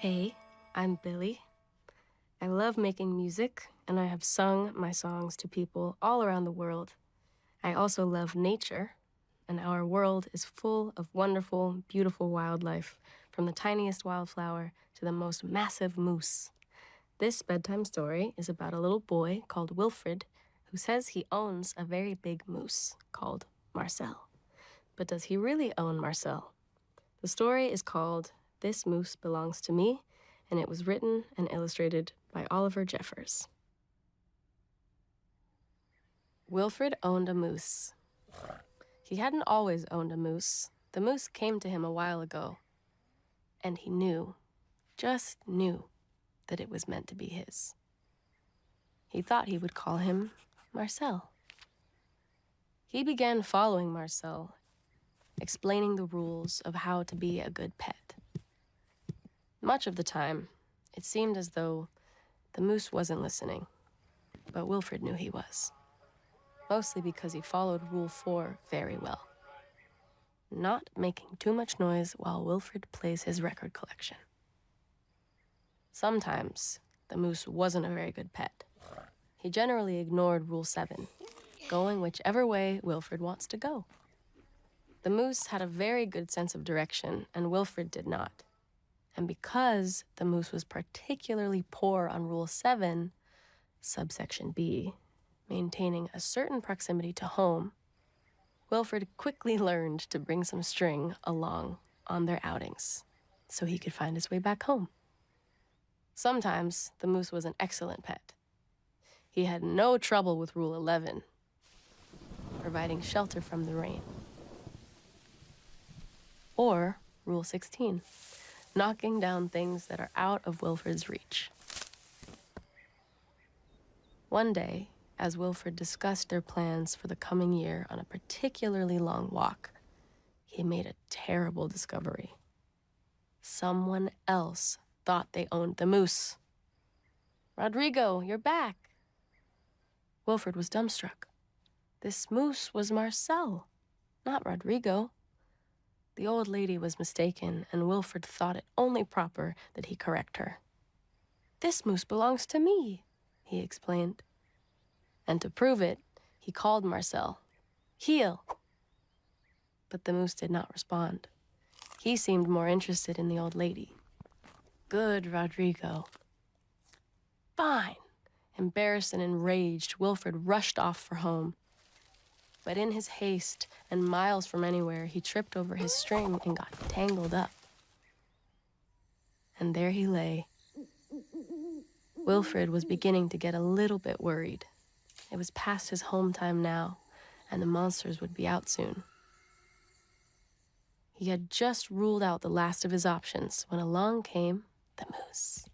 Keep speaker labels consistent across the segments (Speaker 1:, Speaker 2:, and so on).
Speaker 1: Hey, I'm Billie. I love making music, and I have sung my songs to people all around the world. I also love nature, and our world is full of wonderful, beautiful wildlife, from the tiniest wildflower to the most massive moose. This bedtime story is about a little boy called Wilfred who says he owns a very big moose called Marcel. But does he really own Marcel? The story is called This Moose Belongs to Me, and it was written and illustrated by Oliver Jeffers. Wilfred owned a moose. He hadn't always owned a moose. The moose came to him a while ago, and he knew, just knew, that it was meant to be his. He thought he would call him Marcel. He began following Marcel, explaining the rules of how to be a good pet. Much of the time, it seemed as though the moose wasn't listening, but Wilfred knew he was, mostly because he followed Rule 4 very well. Not making too much noise while Wilfred plays his record collection. Sometimes, the moose wasn't a very good pet. He generally ignored Rule 7, going whichever way Wilfred wants to go. The moose had a very good sense of direction, and Wilfred did not. And because the moose was particularly poor on Rule 7, subsection B, maintaining a certain proximity to home, Wilfred quickly learned to bring some string along on their outings so he could find his way back home. Sometimes the moose was an excellent pet. He had no trouble with Rule 11, providing shelter from the rain. Or Rule 16, knocking down things that are out of Wilfred's reach. One day, as Wilfred discussed their plans for the coming year on a particularly long walk, he made a terrible discovery. Someone else thought they owned the moose. "Rodrigo, you're back!" Wilfred was dumbstruck. This moose was Marcel, not Rodrigo. The old lady was mistaken, and Wilfred thought it only proper that he correct her. "This moose belongs to me," he explained. And to prove it, he called Marcel, "Heel." But the moose did not respond. He seemed more interested in the old lady. "Good, Rodrigo." "Fine." Embarrassed and enraged, Wilfred rushed off for home. But in his haste, and miles from anywhere, he tripped over his string and got tangled up. And there he lay. Wilfred was beginning to get a little bit worried. It was past his home time now, and the monsters would be out soon. He had just ruled out the last of his options when along came the moose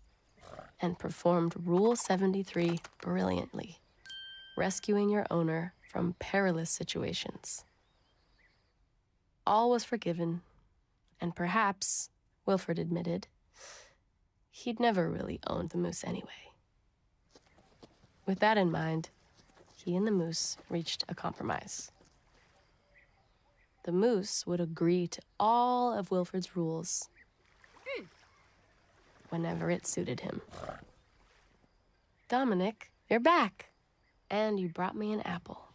Speaker 1: and performed Rule 73 brilliantly, rescuing your owner from perilous situations. All was forgiven, and perhaps, Wilfred admitted, he'd never really owned the moose anyway. With that in mind, he and the moose reached a compromise. The moose would agree to all of Wilfred's rules whenever it suited him. "Dominic, you're back, and you brought me an apple."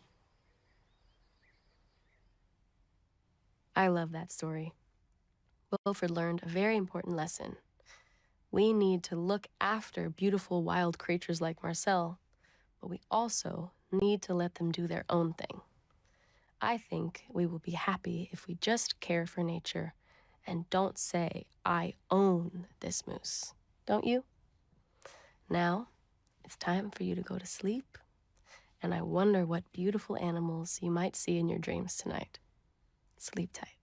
Speaker 1: I love that story. Wilfred learned a very important lesson. We need to look after beautiful wild creatures like Marcel, but we also need to let them do their own thing. I think we will be happy if we just care for nature and don't say, "I own this moose." Don't you? Now, it's time for you to go to sleep, and I wonder what beautiful animals you might see in your dreams tonight. Sleep tight.